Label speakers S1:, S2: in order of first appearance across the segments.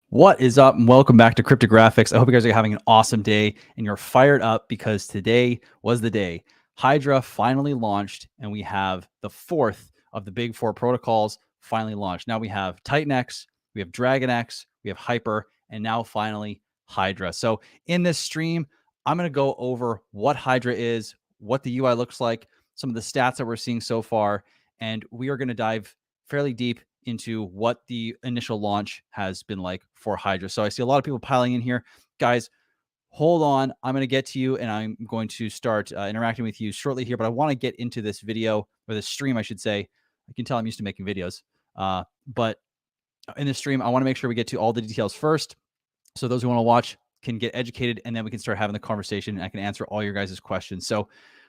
S1: What is up, and welcome back to Cryptographics. I hope you guys are having an awesome day and you're fired up because today was the day. Hydra finally launched, and we have the fourth of the big four protocols finally launched. Now we have TitanX, we have DragonX, we have Hyper, and now finally Hydra. So in this stream, I'm going to go over what Hydra is, what the UI looks like, some of the stats that we're seeing so far, and we are going to dive fairly deep into what the initial launch has been like for Hydra. So I see a lot of people piling in here. Guys, hold on. I'm going to get to you and I'm going to start interacting with you shortly here, but I want to get into this video or this stream, I should say. I can tell I'm used to making videos. But in this stream, I want to make sure we get to all the details first. So those who want to watch can get educated, and then we can start having the conversation and I can answer all your guys' questions. So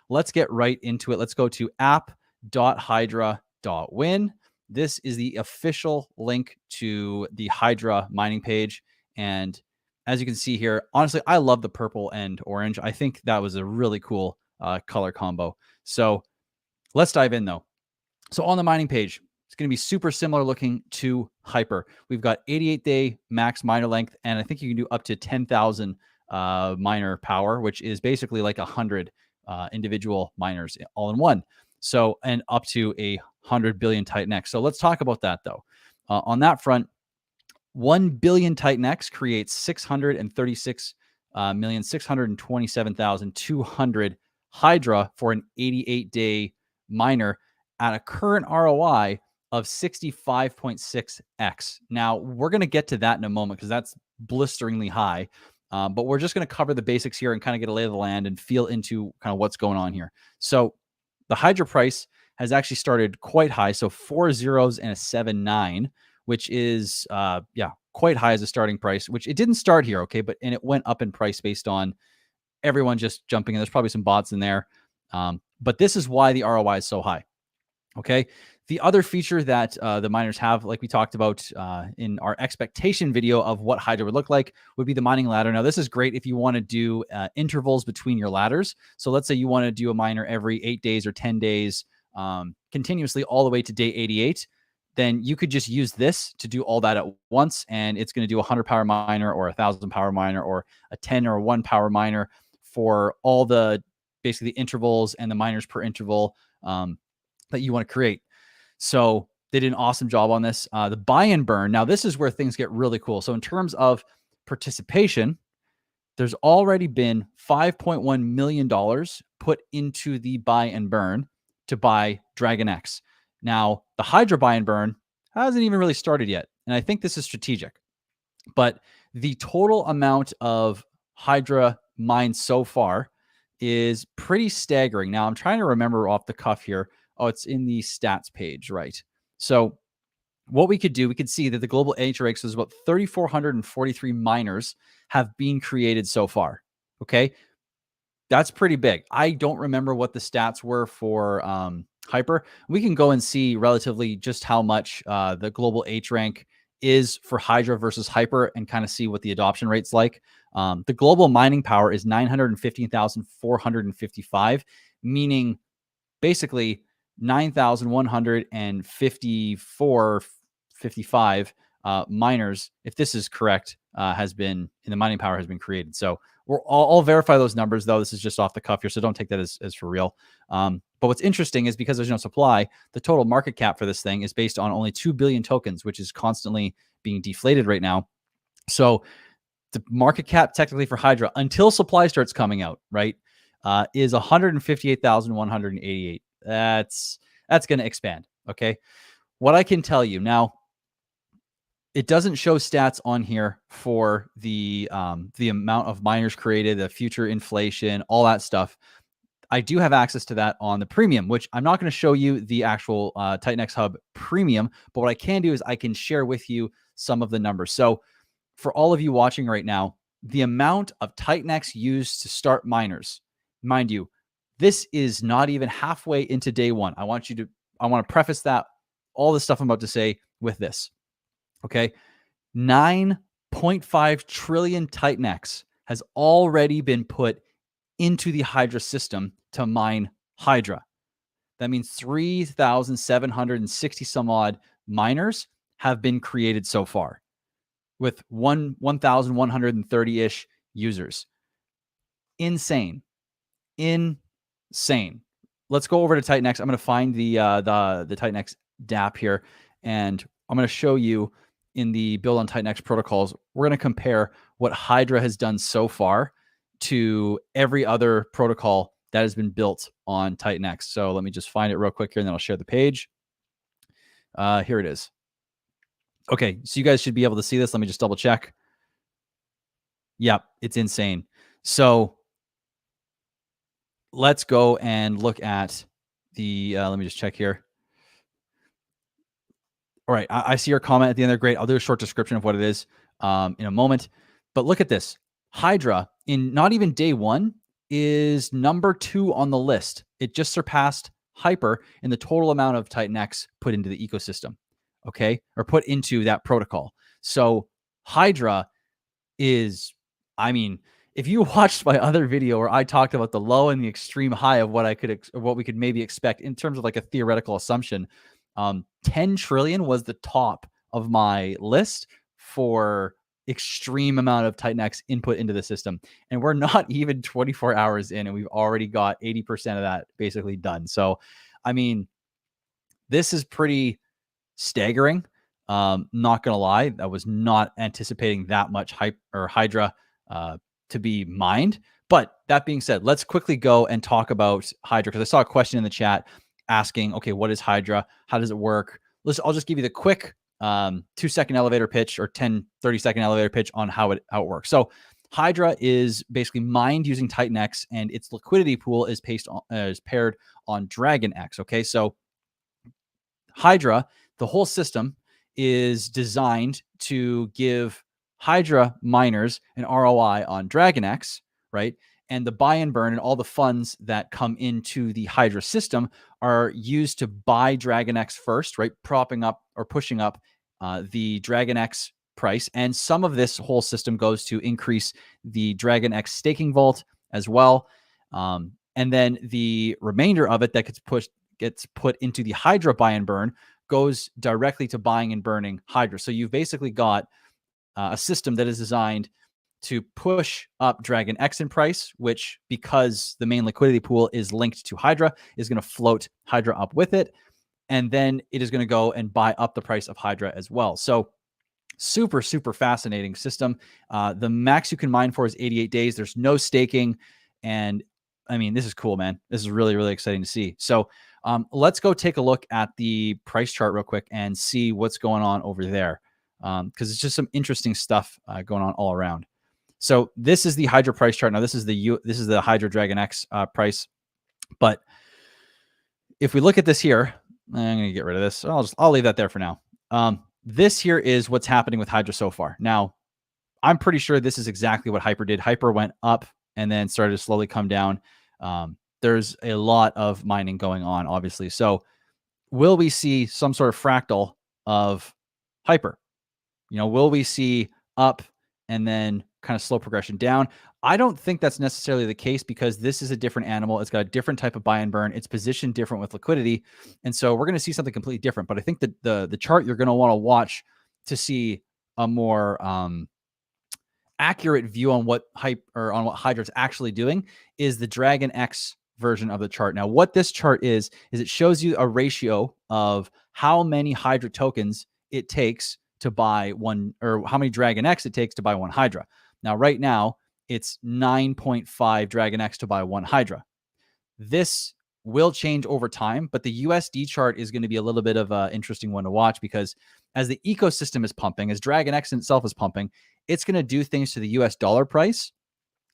S1: let's get right into it. Let's go to app.hydra.win. This is the official link to the Hydra mining page. And as you can see here, honestly, I love the purple and orange. I think that was a really cool color combo. So let's dive in though. So on the mining page, it's going to be super similar looking to Hyper. We've got 88-day max miner length, and I think you can do up to 10,000 miner power, which is basically like 100 individual miners all in one. So, and up to 100 billion TitanX. So let's talk about that though. On that front, 1 billion TitanX creates 636,627,200 Hydra for an 88-day miner at a current ROI of 65.6x. Now, we're going to get to that in a moment because that's blisteringly high. But we're just going to cover the basics here and kind of get a lay of the land and feel into kind of what's going on here. So the Hydra price has actually started quite high. So 4 zeros and a 7.9, which is, quite high as a starting price, which it didn't start here. Okay. And it went up in price based on everyone just jumping in. There's probably some bots in there. But this is why the ROI is so high. Okay. The other feature that the miners have, like we talked about in our expectation video of what Hydra would look like, would be the mining ladder. Now, this is great if you want to do intervals between your ladders. So let's say you want to do a miner every 8 days or 10 days continuously all the way to day 88. Then you could just use this to do all that at once. And it's going to do a 100 power miner or 1,000 power miner or a 10 or 1 power miner for all the basically intervals and the miners per interval that you want to create. So they did an awesome job on this. The buy and burn. Now, this is where things get really cool. So in terms of participation, there's already been $5.1 million put into the buy and burn to buy DragonX. Now, the Hydra buy and burn hasn't even really started yet. And I think this is strategic. But the total amount of Hydra mined so far is pretty staggering. Now, I'm trying to remember off the cuff here. Oh, it's in the stats page, right? So what we could do, we could see that the global Hydra is about 3,443 miners have been created so far. Okay. That's pretty big. I don't remember what the stats were for Hyper. We can go and see relatively just how much the global H rank is for Hydra versus Hyper and kind of see what the adoption rate's like. The global mining power is 915,455, meaning basically 9,154.55 miners, if this is correct, has been in the mining power has been created. So I'll verify those numbers though. This is just off the cuff here, so don't take that as for real. But what's interesting is because there's no supply, the total market cap for this thing is based on only 2 billion tokens, which is constantly being deflated right now. So the market cap technically for Hydra until supply starts coming out, right, is 158,188. That's going to expand. Okay. What I can tell you now, it doesn't show stats on here for the amount of miners created, the future inflation, all that stuff. I do have access to that on the premium, which I'm not going to show you the actual TitanXHub premium, but what I can do is I can share with you some of the numbers. So for all of you watching right now, the amount of TitanX used to start miners, mind you, this is not even halfway into day one. I want to preface that, all the stuff I'm about to say, with this. Okay. 9.5 trillion TitanX has already been put into the Hydra system to mine Hydra. That means 3,760 some odd miners have been created so far. with 1,130-ish users. Insane. Insane. Let's go over to TitanX. I'm going to find the TitanX DApp here, and I'm going to show you in the build on TitanX protocols. We're going to compare what Hydra has done so far to every other protocol that has been built on TitanX. So let me just find it real quick here, and then I'll share the page. Here it is. Okay, so you guys should be able to see this. Let me just double check. Yep, it's insane. So let's go and look at the, let me just check here. All right, I see your comment at the end there. Great. I'll do a short description of what it is in a moment. But look at this. Hydra, in not even day one, is number 2 on the list. It just surpassed Hyper in the total amount of TitanX put into the ecosystem, okay? Or put into that protocol. So Hydra is, I mean, if you watched my other video where I talked about the low and the extreme high of what we could maybe expect in terms of like a theoretical assumption, 10 trillion was the top of my list for extreme amount of TitanX input into the system. And we're not even 24 hours in, and we've already got 80% of that basically done. So, I mean, this is pretty staggering. Not gonna lie, I was not anticipating that much hype or Hydra to be mined. But that being said, let's quickly go and talk about Hydra, because I saw a question in the chat asking, okay, what is Hydra? How does it work? I'll just give you the quick 2-second elevator pitch or 30-second elevator pitch on how it works. So Hydra is basically mined using TitanX, and its liquidity pool is paired on DragonX. Okay, so Hydra, the whole system is designed to give Hydra miners an ROI on DragonX, right? And the buy and burn and all the funds that come into the Hydra system are used to buy DragonX first, right? Propping up or pushing up the DragonX price. And some of this whole system goes to increase the DragonX staking vault as well. And then the remainder of it that gets put into the Hydra buy and burn goes directly to buying and burning Hydra. So you've basically got a system that is designed to push up DragonX in price, which, because the main liquidity pool is linked to Hydra, is going to float Hydra up with it. And then it is going to go and buy up the price of Hydra as well. So super, super fascinating system. The max you can mine for is 88 days. There's no staking. And I mean, this is cool, man. This is really, really exciting to see. So let's go take a look at the price chart real quick and see what's going on over there. Because it's just some interesting stuff going on all around. So this is the Hydra price chart. Now this is the Hydra DragonX price. But if we look at this here, I'm going to get rid of this. I'll leave that there for now. This here is what's happening with Hydra so far. Now, I'm pretty sure this is exactly what Hyper did. Hyper went up and then started to slowly come down. There's a lot of mining going on, obviously. So will we see some sort of fractal of Hyper? Will we see up and then kind of slow progression down? I don't think that's necessarily the case, because this is a different animal. It's got a different type of buy and burn. It's positioned different with liquidity. And so we're going to see something completely different. But I think that the chart you're going to want to watch to see a more accurate view on what Hydra is actually doing is the DragonX version of the chart. Now, what this chart is it shows you a ratio of how many Hydra tokens it takes to buy one, or how many DragonX it takes to buy one Hydra. Now, right now, it's 9.5 DragonX to buy one Hydra. This will change over time, but the USD chart is going to be a little bit of an interesting one to watch, because as the ecosystem is pumping, as DragonX itself is pumping, it's going to do things to the US dollar price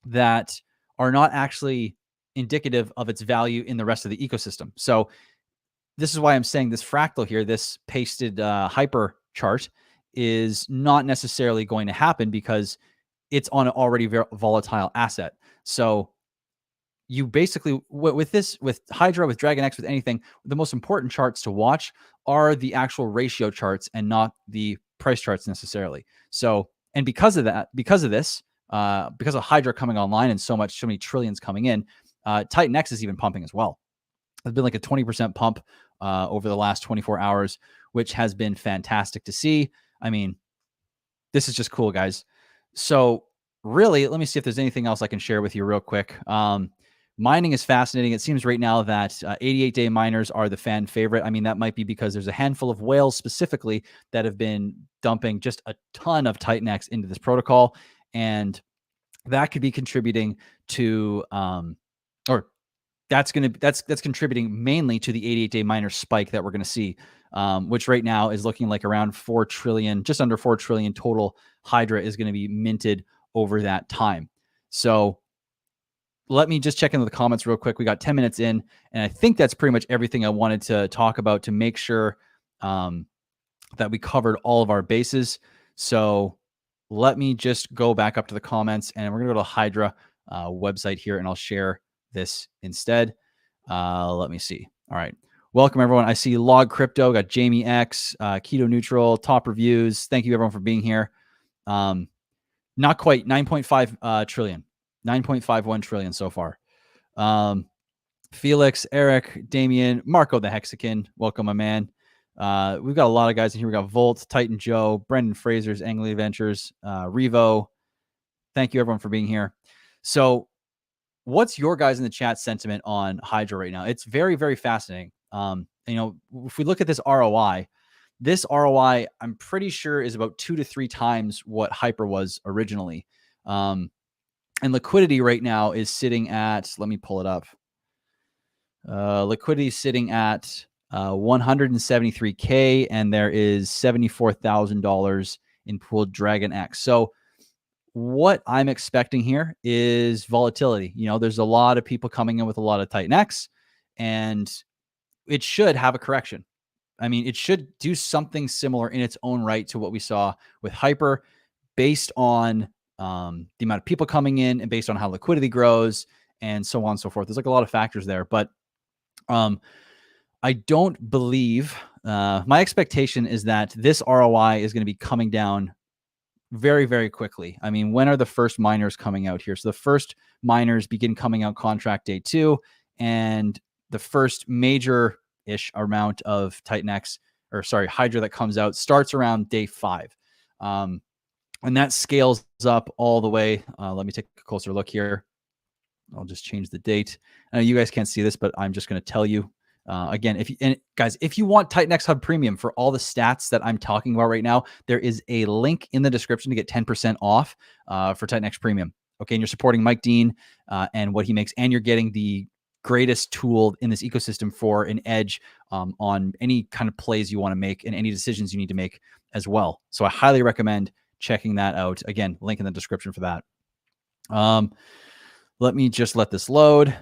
S1: that are not actually indicative of its value in the rest of the ecosystem. So this is why I'm saying this fractal here, this pasted Hyper chart, is not necessarily going to happen, because it's on an already very volatile asset. So you basically, with Hydra, with DragonX, with anything, the most important charts to watch are the actual ratio charts and not the price charts necessarily. So, and because of this, because of Hydra coming online and so many trillions coming in, TitanX is even pumping as well. There's been like a 20% pump over the last 24 hours, which has been fantastic to see. I mean, this is just cool, guys. So really, let me see if there's anything else I can share with you real quick. Mining is fascinating. It seems right now that 88-day miners are the fan favorite. I mean, that might be because there's a handful of whales specifically that have been dumping just a ton of TitanX into this protocol. And that could be contributing to, or that's contributing mainly to the 88-day miner spike that we're going to see, which right now is looking like around 4 trillion, just under 4 trillion total Hydra is going to be minted over that time. So let me just check into the comments real quick. We got 10 minutes in, and I think that's pretty much everything I wanted to talk about to make sure that we covered all of our bases. So let me just go back up to the comments, and we're going to go to the Hydra website here, and I'll share this instead. Let me see. All right. Welcome, everyone. I see Log Crypto, got Jamie X, Keto Neutral, Top Reviews. Thank you, everyone, for being here. Not quite 9.5 trillion, 9.51 trillion so far. Felix, Eric, Damien, Marco the Hexagon. Welcome, my man. We've got a lot of guys in here. We got Volt, Titan Joe, Brendan Fraser's Angling Adventures, Revo. Thank you, everyone, for being here. So what's your guys in the chat sentiment on Hydra right now? It's very, very fascinating. If we look at this ROI, I'm pretty sure is about 2 to 3 times what Hyper was originally. And liquidity right now is sitting at, let me pull it up. Liquidity is sitting at 173K, and there is $74,000 in pooled Dragon X. So what I'm expecting here is volatility. There's a lot of people coming in with a lot of Titan X, and it should have a correction. I mean, it should do something similar in its own right to what we saw with Hyper, based on the amount of people coming in and based on how liquidity grows and so on and so forth. There's like a lot of factors there, but I don't believe, my expectation is that this ROI is going to be coming down very, very quickly. I mean, when are the first miners coming out here? So the first miners begin coming out contract day 2, and the first major-ish amount of Hydra that comes out starts around day 5. And that scales up all the way. Let me take a closer look here. I'll just change the date. I know you guys can't see this, but I'm just going to tell you. Again, if you want TitanXHub Premium for all the stats that I'm talking about right now, there is a link in the description to get 10% off for TitanX Premium. Okay, and you're supporting Mike Dean and what he makes, and you're getting the greatest tool in this ecosystem for an edge on any kind of plays you want to make and any decisions you need to make as well. So I highly recommend checking that out. Again, link in the description for that. Let me just let this load.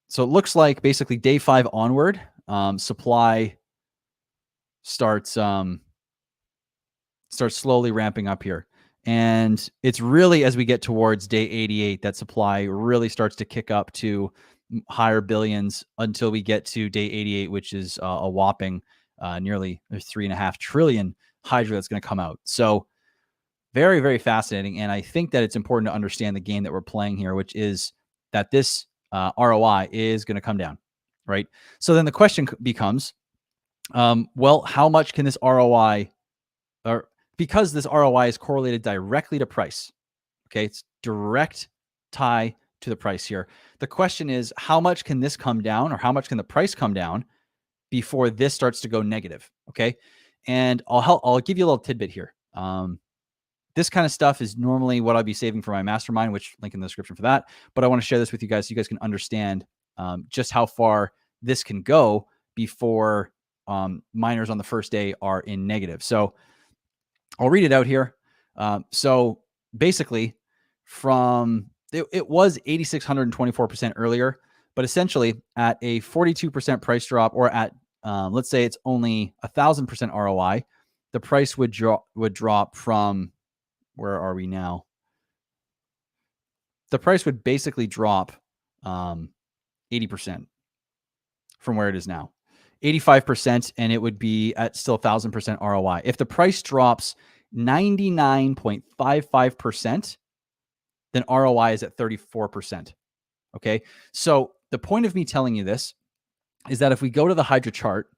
S1: So it looks like basically day 5 onward, supply starts slowly ramping up here. And it's really as we get towards day 88 that supply really starts to kick up to higher billions until we get to day 88, which is a whopping nearly 3.5 trillion Hydra that's going to come out. So very, very fascinating. And I think that it's important to understand the game that we're playing here, which is that this ROI is going to come down, right? So then the question becomes, well, how much can this ROI, or because this ROI is correlated directly to price, okay, it's direct tie to the price here. The question is, how much can this come down, or how much can the price come down before this starts to go negative? Okay, and I'll give you a little tidbit here. This kind of stuff is normally what I'd be saving for my mastermind, which link in the description for that. But I want to share this with you guys so you guys can understand just how far this can go before miners on the first day are in negative. So I'll read it out here. So basically, it was 8,624% earlier, but essentially at a 42% price drop, or at let's say it's only 1,000% ROI, the price would drop from, where are we now? The price would basically drop 80% from where it is now, 85%, and it would be at still 1,000% ROI. If the price drops 99.55%, then ROI is at 34%. Okay. So the point of me telling you this is that if we go to the Hydra chart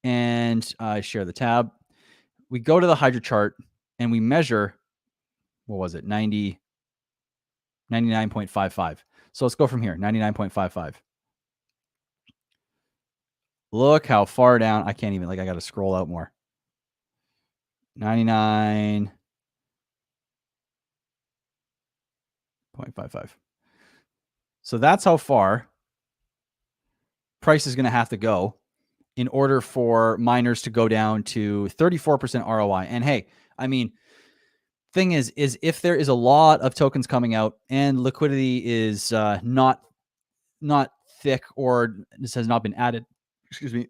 S1: and share the tab, we go to the Hydra chart and we measure, what was it? 99.55. So let's go from here, 99.55. Look how far down. I can't even, I got to scroll out more. 99.55. So that's how far price is going to have to go in order for miners to go down to 34% ROI. And hey, I mean, thing is if there is a lot of tokens coming out and liquidity is not thick, or this has not been added, excuse me,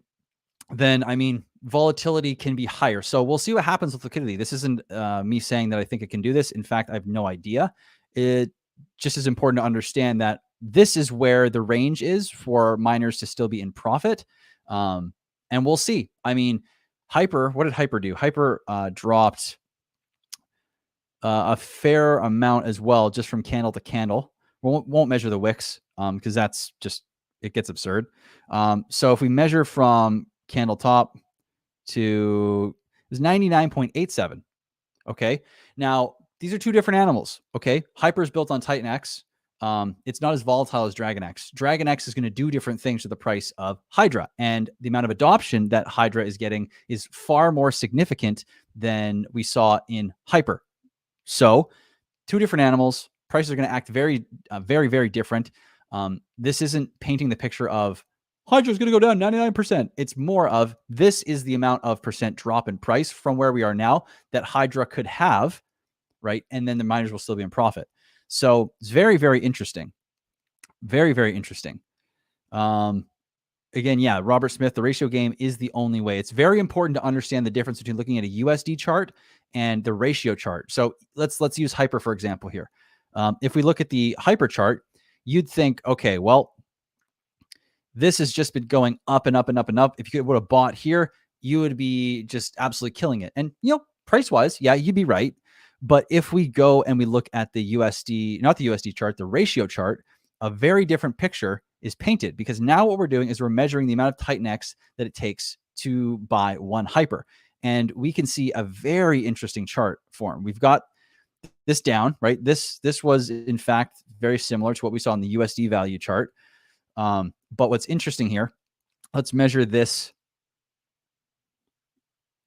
S1: then I mean, volatility can be higher. So we'll see what happens with liquidity. This isn't me saying that I think it can do this. In fact, I have no idea. It just is important to understand that this is where the range is for miners to still be in profit. And we'll see. I mean, Hyper, what did Hyper do? Hyper dropped a fair amount as well, just from candle to candle. Won't measure the wicks because that's just, it gets absurd. So if we measure from candle top to, is 99.87. Okay. Now these are two different animals. Okay. Hyper is built on TitanX. It's not as volatile as DragonX. DragonX is going to do different things to the price of Hydra, and the amount of adoption that Hydra is getting is far more significant than we saw in Hyper. So two different animals, prices are going to act very, very different. This isn't painting the picture of Hydra is going to go down 99%. It's more of, this is the amount of percent drop in price from where we are now that Hydra could have, right? And then the miners will still be in profit. So it's very, very interesting. Very, very interesting. Again, yeah, Robert Smith, the ratio game is the only way. It's very important to understand the difference between looking at a USD chart and the ratio chart. So let's use Hyper, for example, here. If we look at the Hyper chart, you'd think, okay, well, this has just been going up and up and up and up. If you would have bought here, you would be just absolutely killing it. And, you know, price-wise, yeah, you'd be right. But if we go and we look at the USD, not the USD chart, the ratio chart, a very different picture is painted, because now what we're doing is we're measuring the amount of TitanX that it takes to buy one Hyper. And we can see a very interesting chart form. We've got this down, right? This was, in fact, very similar to what we saw in the USD value chart. But what's interesting here, let's measure this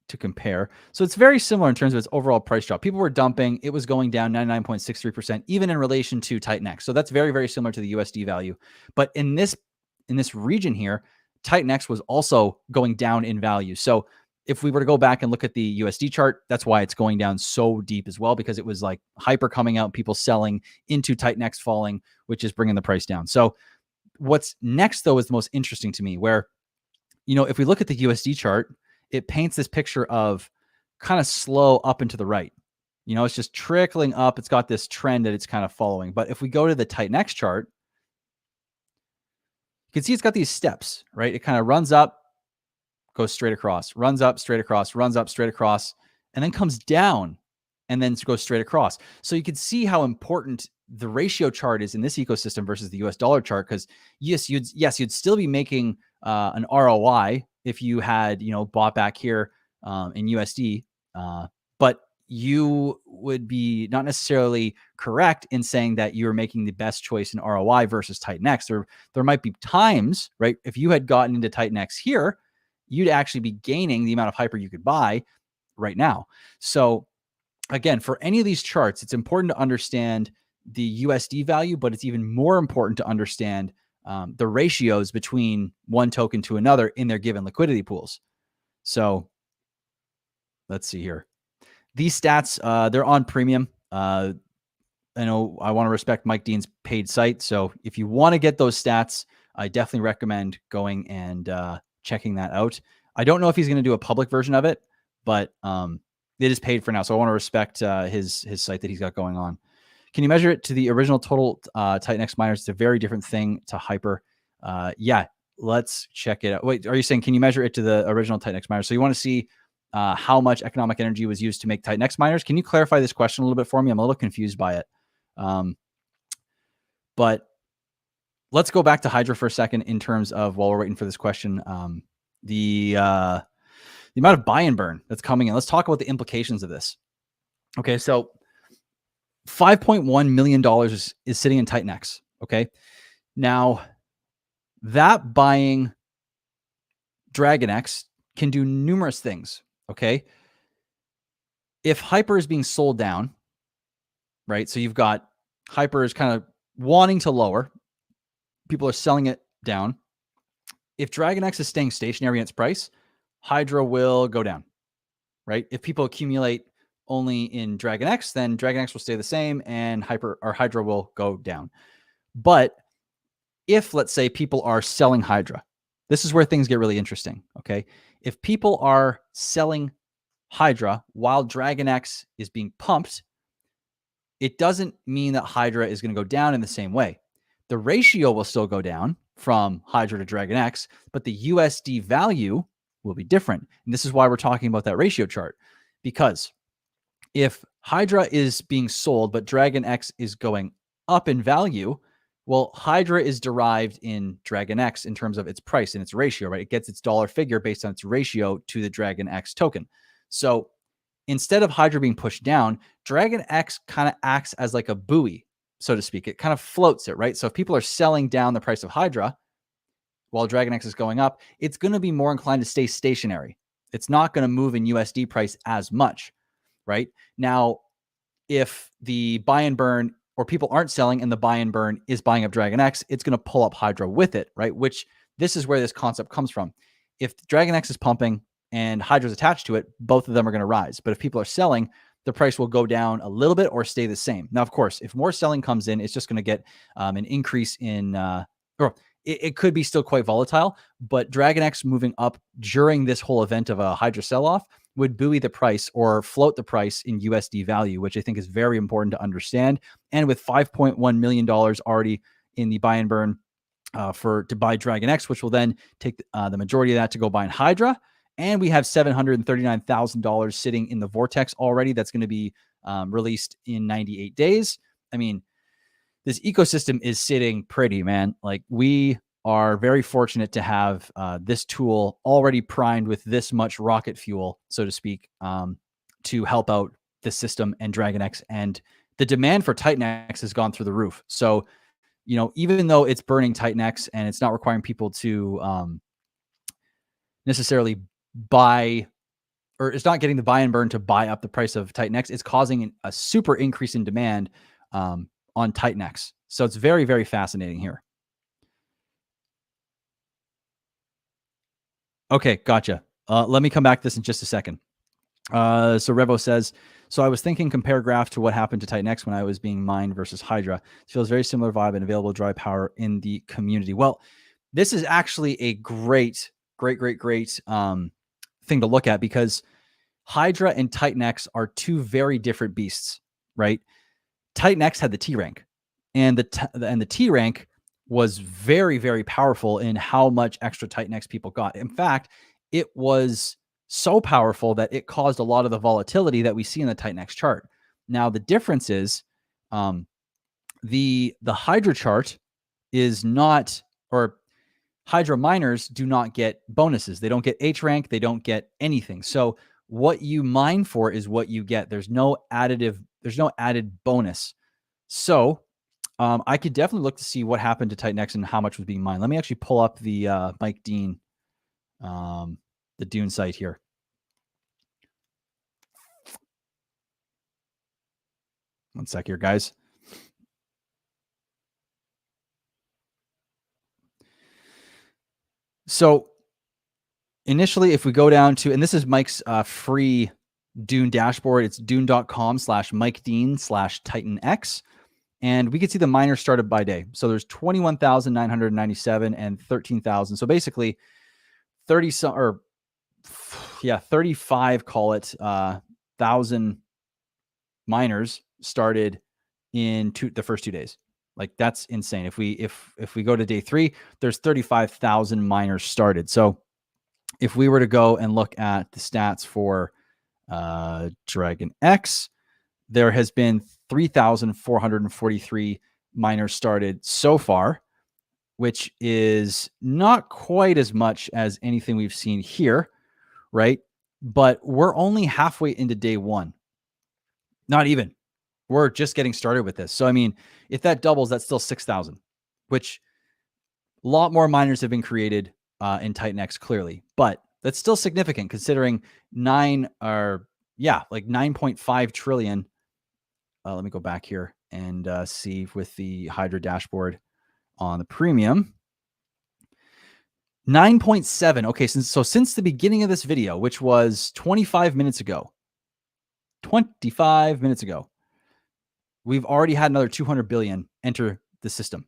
S1: to compare. So it's very similar in terms of its overall price drop. People were dumping. It was going down 99.63%, even in relation to TitanX. So that's very, very similar to the USD value. But in this region here, TitanX was also going down in value. So if we were to go back and look at the USD chart, that's why it's going down so deep as well, because it was like Hyper coming out, people selling into TitanX falling, which is bringing the price down. So what's next, though, is the most interesting to me, where, you know, if we look at the USD chart, it paints this picture of kind of slow up and to the right. You know, it's just trickling up. It's got this trend that it's kind of following. But if we go to the TitanX chart, you can see it's got these steps, right? It kind of runs up, goes straight across, runs up, straight across, runs up, straight across, and then comes down and then goes straight across. So you can see how important the ratio chart is in this ecosystem versus the US dollar chart. Because yes, you'd still be making an ROI if you had, you know, bought back here in USD, but you would be not necessarily correct in saying that you're making the best choice in ROI versus TitanX. There might be times, right? If you had gotten into TitanX here, you'd actually be gaining the amount of Hyper you could buy right now. So again, for any of these charts, it's important to understand the USD value, but it's even more important to understand the ratios between one token to another in their given liquidity pools. So let's see here. These stats, they're on premium. I know I want to respect Mike Dean's paid site. So if you want to get those stats, I definitely recommend going and checking that out. I don't know if he's going to do a public version of it, but it is paid for now. So I want to respect his site that he's got going on. Can you measure it to the original total TitanX miners? It's a very different thing to Hyper. Yeah, let's check it out. Wait, are you saying, can you measure it to the original TitanX miners? So you want to see how much economic energy was used to make TitanX miners? Can you clarify this question a little bit for me? I'm a little confused by it. But let's go back to Hydra for a second in terms of, while we're waiting for this question, the the amount of buy and burn that's coming in. Let's talk about the implications of this. Okay, so $5.1 million is sitting in TitanX. Okay, now that buying DragonX can do numerous things. Okay, if Hyper is being sold down, right? So you've got Hyper is kind of wanting to lower. People are selling it down. If DragonX is staying stationary in its price, Hydra will go down, right? If people accumulate only in DragonX, then DragonX will stay the same and Hydra will go down. But if, let's say, people are selling Hydra, this is where things get really interesting, okay? If people are selling Hydra while DragonX is being pumped, it doesn't mean that Hydra is going to go down in the same way. The ratio will still go down from Hydra to DragonX, but the USD value will be different. And this is why we're talking about that ratio chart, because if Hydra is being sold, but DragonX is going up in value, well, Hydra is derived in DragonX in terms of its price and its ratio, right? It gets its dollar figure based on its ratio to the DragonX token. So instead of Hydra being pushed down, DragonX kind of acts as like a buoy, so to speak. It kind of floats it, right? So if people are selling down the price of Hydra while DragonX is going up, it's going to be more inclined to stay stationary. It's not going to move in USD price as much, right? Now, if the buy and burn or people aren't selling and the buy and burn is buying up DragonX, it's going to pull up Hydra with it, right? Which this is where this concept comes from. If DragonX is pumping and Hydra's attached to it, both of them are going to rise. But if people are selling, the price will go down a little bit or stay the same. Now, of course, if more selling comes in, it's just going to get an increase in, or it could be still quite volatile, but DragonX moving up during this whole event of a Hydra sell-off would buoy the price or float the price in USD value, which I think is very important to understand. And with $5.1 million already in the buy and burn to buy DragonX, which will then take the majority of that to go buy in Hydra. And we have $739,000 sitting in the Vortex already. That's going to be released in 98 days. I mean, this ecosystem is sitting pretty, man. Like, we are very fortunate to have this tool already primed with this much rocket fuel, so to speak, to help out the system and DragonX. And the demand for TitanX has gone through the roof. So, you know, even though it's burning TitanX and it's not requiring people to necessarily buy, or it's not getting the buy and burn to buy up the price of TitanX, it's causing a super increase in demand on TitanX. So it's very, very fascinating here. Okay, gotcha. Let me come back to this in just a second. So Revo says, so I was thinking compare graph to what happened to TitanX when I was being mined versus Hydra. It feels very similar vibe and available dry power in the community. Well, this is actually a great thing to look at, because Hydra and TitanX are two very different beasts, right? TitanX had the T rank, and the T rank was very, very powerful in how much extra TitanX people got. In fact, it was so powerful that it caused a lot of the volatility that we see in the TitanX chart. Now, the difference is the Hydra chart is not, or Hydra miners do not get bonuses. They don't get H rank. They don't get anything. So what you mine for is what you get. There's no added bonus. So I could definitely look to see what happened to TitanX and how much was being mined. Let me actually pull up the Mike Dean, the Dune site here. One sec here, guys. So initially, if we go down to, and this is Mike's free Dune dashboard, it's dune.com/MikeDean/TitanX. And we can see the miners started by day. So there's 21,997 and 13,000. So basically 35, call it, thousand miners started in the first 2 days. Like, that's insane. If we go to day 3, there's 35,000 miners started. So if we were to go and look at the stats for DragonX, there has been 3,443 miners started so far, which is not quite as much as anything we've seen here, right? but we're only halfway into day one. Not even. We're just getting started with this. So, I mean, if that doubles, that's still 6,000, which a lot more miners have been created in TitanX clearly, but that's still significant considering like 9.5 trillion. Let me go back here and see with the Hydra dashboard on the premium. 9.7. Okay, since the beginning of this video, which was 25 minutes ago, we've already had another 200 billion enter the system.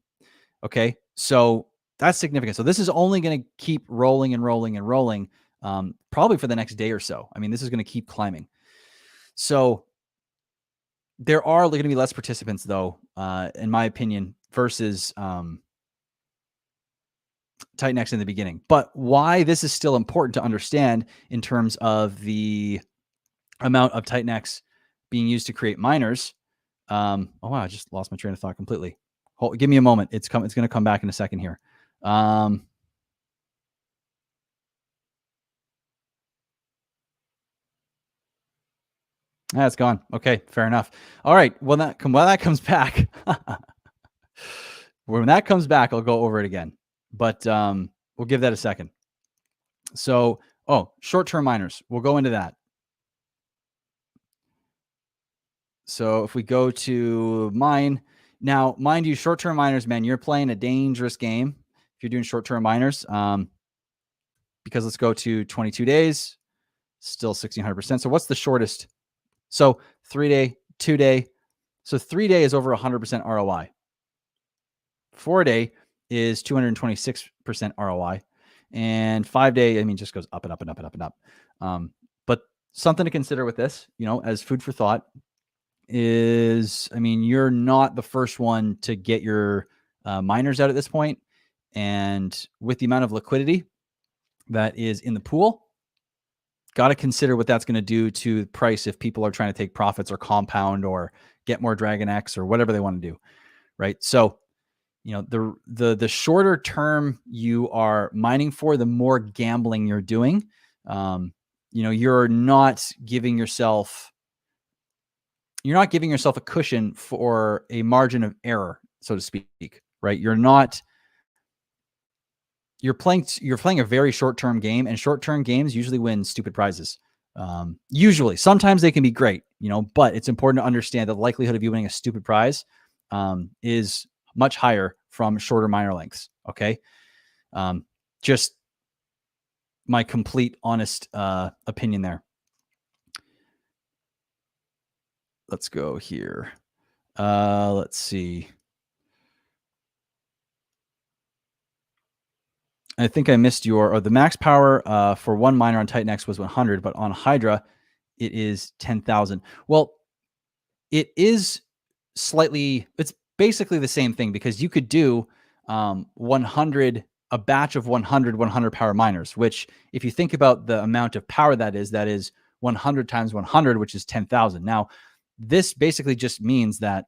S1: Okay, so that's significant. So this is only going to keep rolling and rolling and rolling, probably for the next day or so. I mean, this is going to keep climbing. So there are going to be less participants, though, in my opinion, versus TitanX in the beginning. But why this is still important to understand in terms of the amount of TitanX being used to create miners. Oh wow, I just lost my train of thought completely. Give me a moment. It's going to come back in a second here. It's gone. Okay, fair enough. All right. Well, that comes back. When that comes back, I'll go over it again. But we'll give that a second. So, short-term miners. We'll go into that. So if we go to mine, now, mind you, short-term miners, man, you're playing a dangerous game if you're doing short-term miners. Because let's go to 22 days, still 1,600%. So what's the shortest? So 3-day, 2-day. So 3-day is over 100% ROI. 4-day is 226% ROI. And 5-day, I mean, just goes up and up and up and up and up. But something to consider with this, as food for thought is, I mean, you're not the first one to get your miners out at this point. And with the amount of liquidity that is in the pool, got to consider what that's going to do to the price if people are trying to take profits or compound or get more Dragon X or whatever they want to do, right? So, the shorter term you are mining for, the more gambling you're doing. You're not giving yourself a cushion for a margin of error, so to speak, right? You're playing a very short-term game, and short-term games usually win stupid prizes. Usually, sometimes they can be great, but it's important to understand that the likelihood of you winning a stupid prize is much higher from shorter miner lengths. Okay. Just my complete honest opinion there. Let's go here. Let's see. I think I missed the max power for one miner on TitanX was 100, but on Hydra, it is 10,000. Well, it is it's basically the same thing because you could do 100, a batch of 100 power miners, which if you think about the amount of power that is 100 times 100, which is 10,000. Now, this basically just means that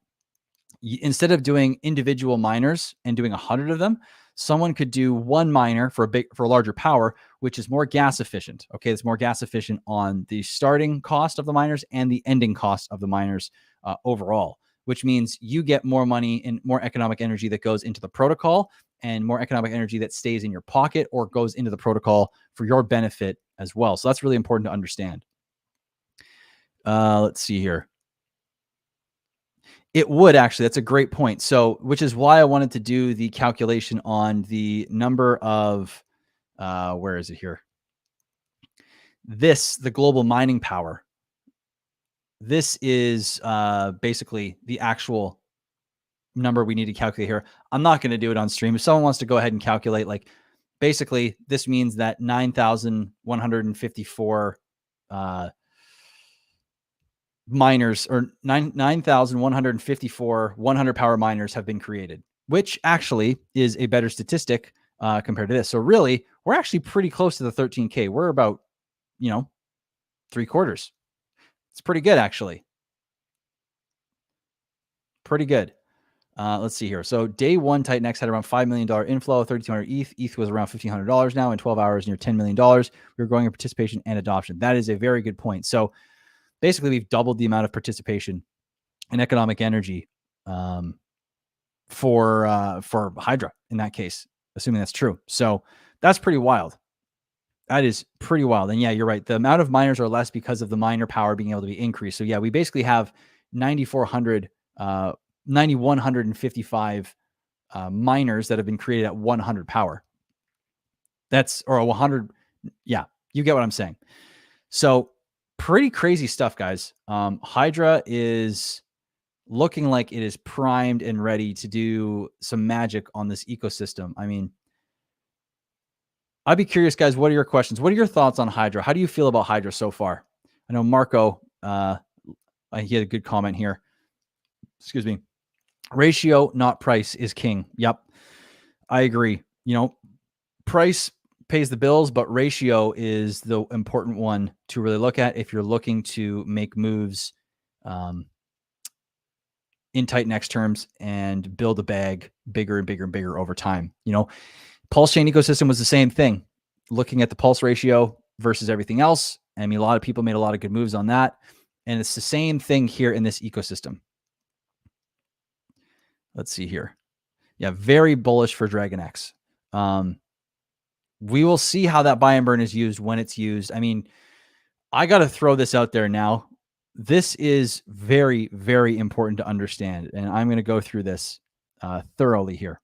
S1: instead of doing individual miners and doing 100 of them, someone could do one miner for a larger power, which is more gas efficient. Okay, it's more gas efficient on the starting cost of the miners and the ending cost of the miners overall, which means you get more money and more economic energy that goes into the protocol and more economic energy that stays in your pocket or goes into the protocol for your benefit as well. So that's really important to understand. Let's see here. It would actually. That's a great point. So, which is why I wanted to do the calculation on the number of, where is it here? The global mining power. This is basically the actual number we need to calculate here. I'm not going to do it on stream. If someone wants to go ahead and calculate, like, basically, this means that 9,154 miners, or 9,154 100 power miners have been created, which actually is a better statistic compared to this. So really, we're actually pretty close to the 13K. We're about, 3/4. It's pretty good, actually. Pretty good. Let's see here. So day one, TitanX had around $5 million inflow, 3,200 ETH. ETH was around $1,500 now in 12 hours, near $10 million. We're growing in participation and adoption. That is a very good point. So basically, we've doubled the amount of participation in economic energy for Hydra in that case, assuming that's true. So that's pretty wild. That is pretty wild. And yeah, you're right. The amount of miners are less because of the miner power being able to be increased. So yeah, we basically have 9,155 miners that have been created at 100 power. Or 100. Yeah, you get what I'm saying. So pretty crazy stuff, guys. Hydra is looking like it is primed and ready to do some magic on this ecosystem. I mean, I'd be curious, guys, what are your questions? What are your thoughts on Hydra? How do you feel about Hydra so far? I know Marco, he had a good comment here. Excuse me. Ratio, not price, is king. Yep, I agree. Price pays the bills, but ratio is the important one to really look at if you're looking to make moves in TitanX terms and build a bag bigger and bigger and bigger over time. Pulse chain ecosystem was the same thing. Looking at the pulse ratio versus everything else. I mean, a lot of people made a lot of good moves on that. And it's the same thing here in this ecosystem. Let's see here. Yeah, very bullish for DragonX. We will see how that buy and burn is used when it's used. I mean, I got to throw this out there now. This is very, very important to understand. And I'm going to go through this thoroughly here.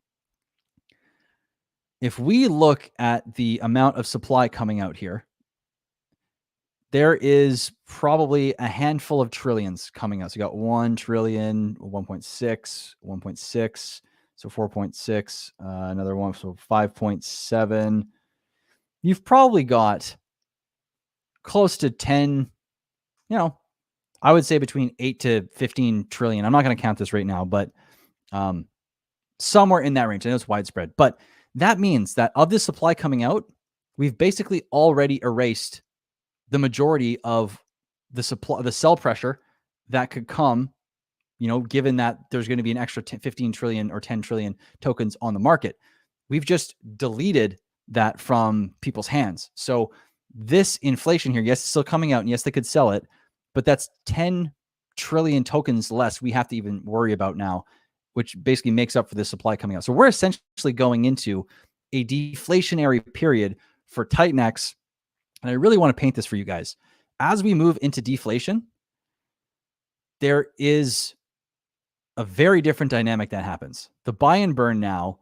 S1: If we look at the amount of supply coming out here, there is probably a handful of trillions coming out. So you got 1 trillion, 1.6, 1.6, so 4.6, another one, so 5.7. You've probably got close to 10, I would say between 8 to 15 trillion. I'm not going to count this right now, but somewhere in that range. I know it's widespread, but that means that of this supply coming out, we've basically already erased the majority of the supply, the sell pressure that could come, given that there's going to be an extra 15 trillion or 10 trillion tokens on the market. We've just deleted that from people's hands. So this inflation here, yes, it's still coming out, and yes, they could sell it, but that's 10 trillion tokens less we have to even worry about now, which basically makes up for the supply coming out. So we're essentially going into a deflationary period for TitanX. And I really want to paint this for you guys. As we move into deflation, there is a very different dynamic that happens. The buy and burn now,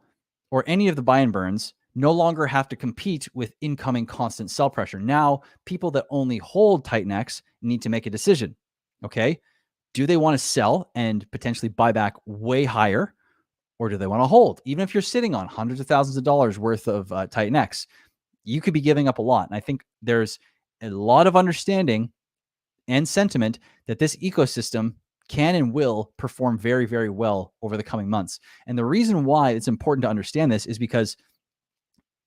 S1: or any of the buy and burns, no longer have to compete with incoming constant sell pressure. Now, people that only hold TitanX need to make a decision. Okay. Do they want to sell and potentially buy back way higher, or do they want to hold? Even if you're sitting on hundreds of thousands of dollars worth of TitanX, you could be giving up a lot. And I think there's a lot of understanding and sentiment that this ecosystem can and will perform very, very well over the coming months. And the reason why it's important to understand this is because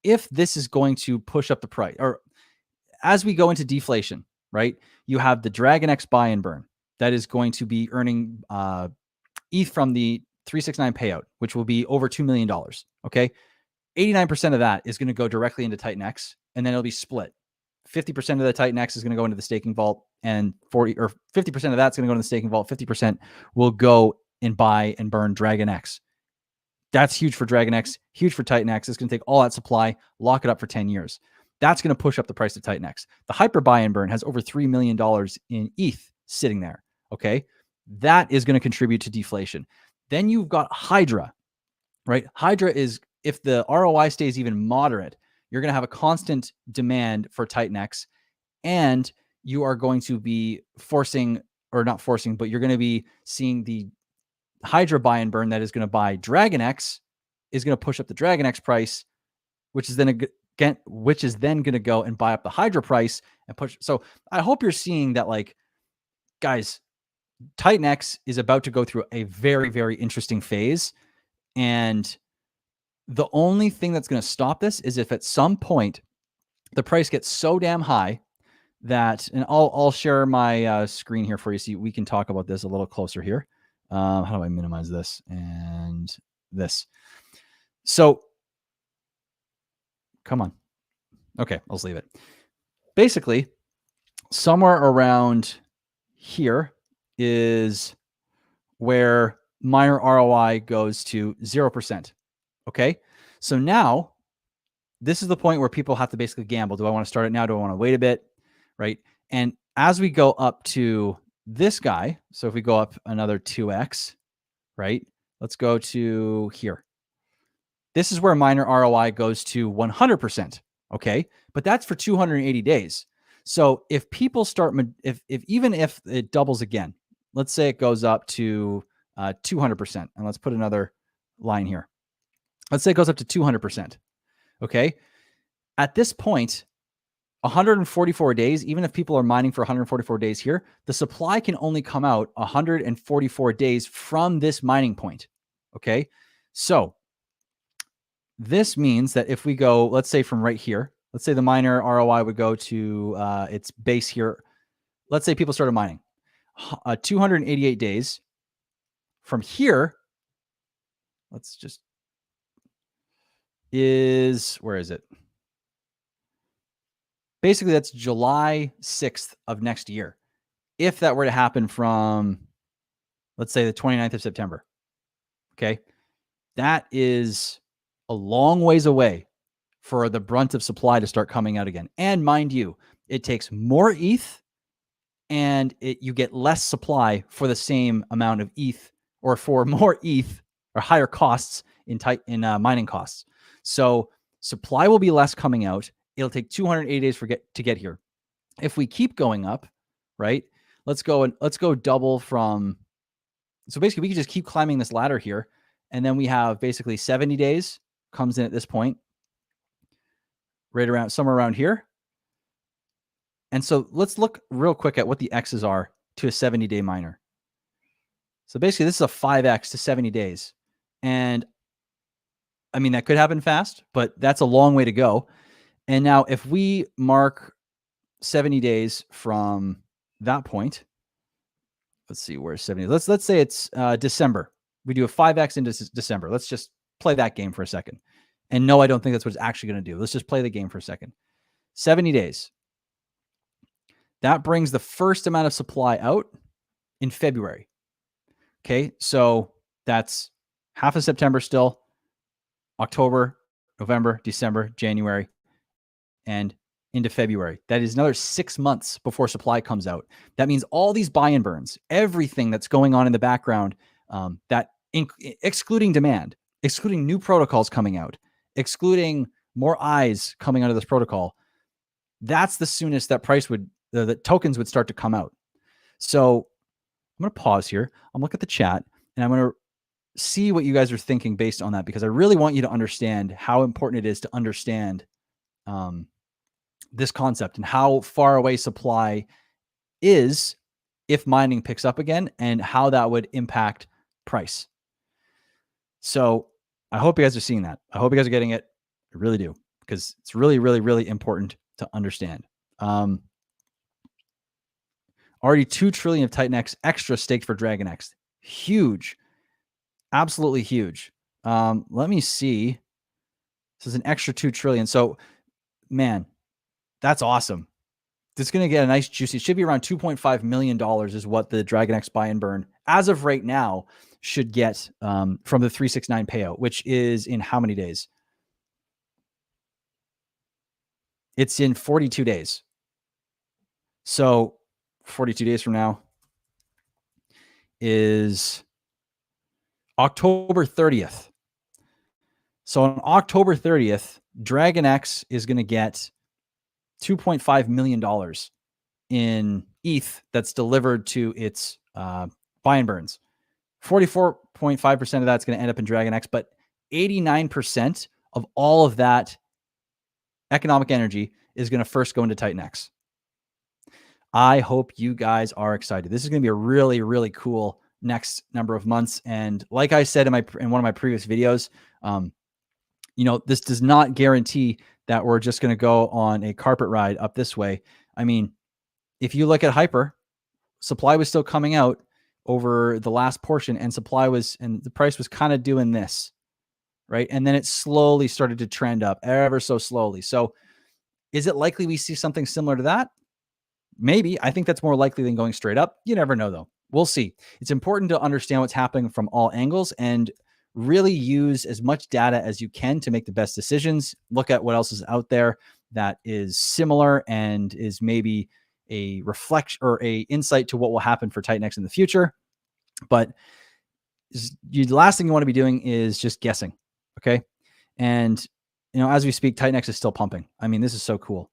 S1: if this is going to push up the price, or as we go into deflation, right, you have the DragonX buy and burn that is going to be earning ETH from the 369 payout, which will be over $2 million. Okay. 89% of that is going to go directly into TitanX, and then it'll be split. 50% of the TitanX is going to go into the staking vault, and 50% of that's going to go into the staking vault. 50% will go and buy and burn DragonX. That's huge for DragonX, huge for TitanX. It's going to take all that supply, lock it up for 10 years. That's going to push up the price of TitanX. The Hyper buy and burn has over $3 million in ETH sitting there. Okay. That is going to contribute to deflation. Then you've got Hydra, right? Hydra is, if the ROI stays even moderate, you're going to have a constant demand for TitanX, and you are going to be you're going to be seeing the Hydra buy and burn that is going to buy DragonX is going to push up the DragonX price, which is then going to go and buy up the Hydra price and push. So I hope you're seeing that, like, guys, TitanX is about to go through a very, very interesting phase. And the only thing that's going to stop this is if at some point the price gets so damn high that, and I'll share my screen here for you so we can talk about this a little closer here. How do I minimize this? And this. So come on. Okay, I'll just leave it. Basically, somewhere around here is where miner ROI goes to 0%. Okay. So now this is the point where people have to basically gamble. Do I want to start it now? Do I want to wait a bit? Right. And as we go up to this guy, so if we go up another 2x, right? Let's go to here. This is where miner ROI goes to 100%. Okay. But that's for 280 days. So if people start, even if it doubles again, let's say it goes up to 200%. And let's put another line here. Let's say it goes up to 200%. Okay. At this point, 144 days, even if people are mining for 144 days here, the supply can only come out 144 days from this mining point. Okay. So this means that if we go, let's say from right here, let's say the miner ROI would go to its base here. Let's say people started mining 288 days from here. Let's just where is it? Basically, that's July 6th of next year. If that were to happen from, let's say, the 29th of September, okay, that is a long ways away for the brunt of supply to start coming out again. And mind you, it takes more ETH and you get less supply for the same amount of ETH, or for more ETH or higher costs in mining costs. So supply will be less coming out. It'll take 280 days to get here. If we keep going up, right? Let's go double from. So basically, we can just keep climbing this ladder here, and then we have basically 70 days comes in at this point, right around somewhere around here. And so let's look real quick at what the X's are to a 70-day miner. So basically, this is a 5x to 70 days, and I mean that could happen fast, but that's a long way to go. And now if we mark 70 days from that point, let's see, where's 70? Let's say it's December. We do a 5x into December. Let's just play that game for a second. And no, I don't think that's what it's actually going to do. Let's just play the game for a second. 70 days. That brings the first amount of supply out in February. Okay, so that's half of September still, October, November, December, January, and into February. That is another 6 months before supply comes out. That means all these buy and burns, everything that's going on in the background, excluding demand, excluding new protocols coming out, excluding more eyes coming onto this protocol, that's the soonest that the tokens would start to come out. So I'm going to pause here. I'm going to look at the chat, and I'm going to see what you guys are thinking based on that, because I really want you to understand how important it is to understand this concept and how far away supply is if mining picks up again, and how that would impact price. So I hope you guys are seeing that. I hope you guys are getting it. I really do, because it's really, really, really important to understand. Already 2 trillion of TitanX extra staked for DragonX. Huge. Absolutely huge. Let me see. This is an extra 2 trillion. So, man, that's awesome. It's going to get a nice juicy. It should be around $2.5 million is what the DragonX buy and burn as of right now should get from the 369 payout, which is in how many days? It's in 42 days. So 42 days from now is October 30th. So on October 30th, DragonX is going to get $2.5 million in ETH that's delivered to its buy and burns. 44.5% of that's going to end up in DragonX, but 89% of all of that economic energy is going to first go into TitanX. I hope you guys are excited. This is going to be a really, really cool next number of months. And like I said in one of my previous videos, this does not guarantee that we're just going to go on a carpet ride up this way. I mean, if you look at Hyper, supply was still coming out over the last portion, and the price was kind of doing this. right? And then it slowly started to trend up ever so slowly. So is it likely we see something similar to that? Maybe. I think that's more likely than going straight up. You never know, though. We'll see. It's important to understand what's happening from all angles and really use as much data as you can to make the best decisions. Look at what else is out there that is similar and is maybe a reflection or a insight to what will happen for TitanX in the future. But the last thing you want to be doing is just guessing. Okay. And, as we speak, TitanX is still pumping. I mean, this is so cool.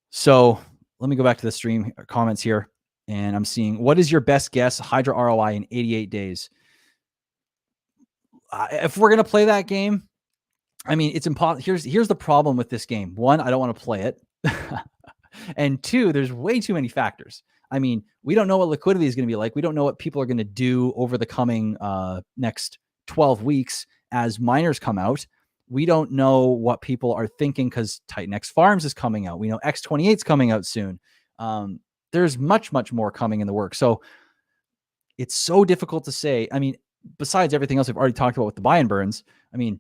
S1: So let me go back to the stream comments here. And I'm seeing, what is your best guess Hydra ROI in 88 days? If we're going to play that game, I mean, it's impossible. Here's the problem with this game. One, I don't want to play it. And two, there's way too many factors. I mean, we don't know what liquidity is going to be like. We don't know what people are going to do over the coming next 12 weeks as miners come out. We don't know what people are thinking because TitanX Farms is coming out. We know X28 is coming out soon. There's much, much more coming in the works. So it's so difficult to say. I mean, besides everything else we've already talked about with the buy and burns, I mean,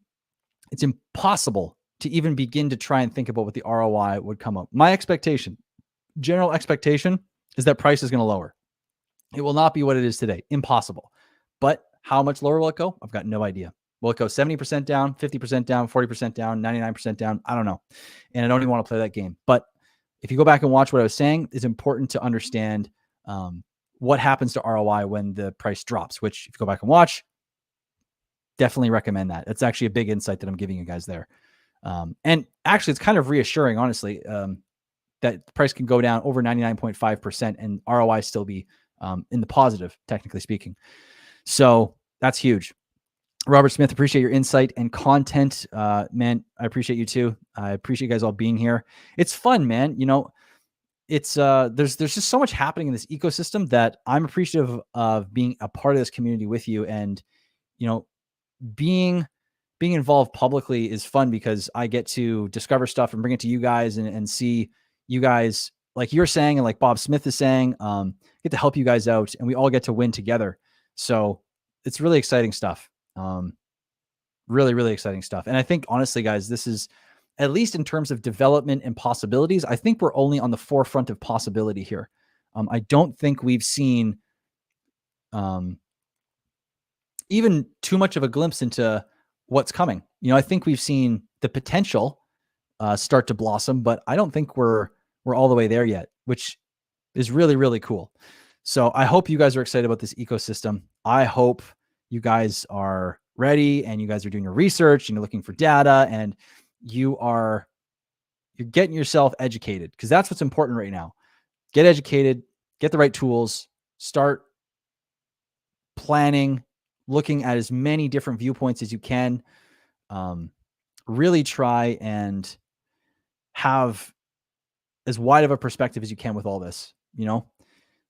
S1: it's impossible to even begin to try and think about what the ROI would come up. My expectation, general expectation, is that price is going to lower. It will not be what it is today. Impossible. But how much lower will it go? I've got no idea. Will it go 70% down, 50% down, 40% down, 99% down? I don't know. And I don't even want to play that game. But if you go back and watch what I was saying, it's important to understand what happens to ROI when the price drops, which if you go back and watch, definitely recommend that. It's actually a big insight that I'm giving you guys there. And actually, it's kind of reassuring, honestly, that the price can go down over 99.5% and ROI still be in the positive, technically speaking. So that's huge. Robert Smith, appreciate your insight and content. Man, I appreciate you too. I appreciate you guys all being here. It's fun, man. It's there's just so much happening in this ecosystem that I'm appreciative of being a part of this community with you. And, being involved publicly is fun because I get to discover stuff and bring it to you guys and see you guys, like you're saying, and like Bob Smith is saying, get to help you guys out and we all get to win together. So it's really exciting stuff. Really, really exciting stuff. And I think honestly, guys, this is, at least in terms of development and possibilities, I think we're only on the forefront of possibility here. I don't think we've seen even too much of a glimpse into what's coming. I think we've seen the potential start to blossom, but I don't think we're all the way there yet, which is really, really cool. So I hope you guys are excited about this ecosystem. I hope you guys are ready and you guys are doing your research and you're looking for data and you're getting yourself educated, because that's what's important right now. Get educated, get the right tools, start planning, looking at as many different viewpoints as you can. Really try and have as wide of a perspective as you can with all this.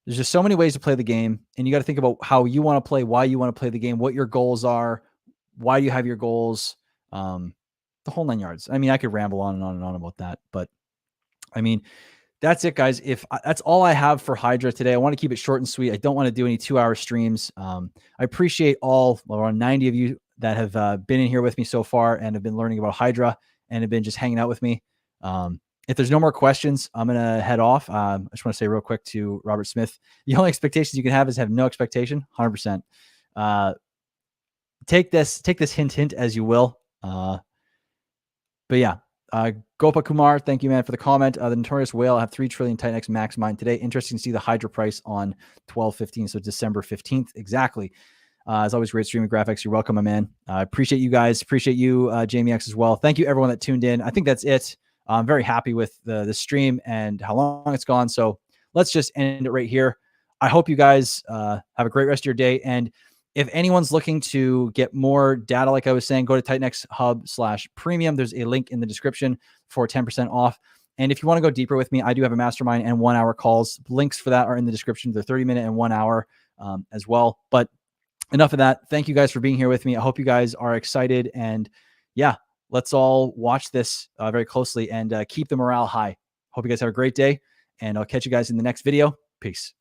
S1: There's just so many ways to play the game, and you got to think about how you want to play, why you want to play the game, what your goals are, why you have your goals, the whole 9 yards. I mean, I could ramble on and on and on about that, but I mean, that's it, guys. That's all I have for Hydra today. I want to keep it short and sweet. I don't want to do any 2-hour streams. I appreciate all around 90 of you that have been in here with me so far and have been learning about Hydra and have been just hanging out with me. If there's no more questions, I'm going to head off. I just want to say real quick to Robert Smith, the only expectations you can have is have no expectation, 100%. Take this hint as you will. But yeah, Gopa Kumar, thank you, man, for the comment. The Notorious Whale, I have 3 trillion TitanX max mine today. Interesting to see the Hydra price on 12/15, so December 15th. Exactly. As always, great streaming graphics. You're welcome, my man. I appreciate you guys. Appreciate you, Jamie X, as well. Thank you, everyone that tuned in. I think that's it. I'm very happy with the stream and how long it's gone. So let's just end it right here. I hope you guys have a great rest of your day. And if anyone's looking to get more data, like I was saying, go to TitanXHub/premium. There's a link in the description for 10% off. And if you want to go deeper with me, I do have a mastermind and 1-hour calls. Links for that are in the description. They're 30-minute and 1 hour as well. But enough of that. Thank you guys for being here with me. I hope you guys are excited. And yeah, let's all watch this very closely and keep the morale high. Hope you guys have a great day. And I'll catch you guys in the next video. Peace.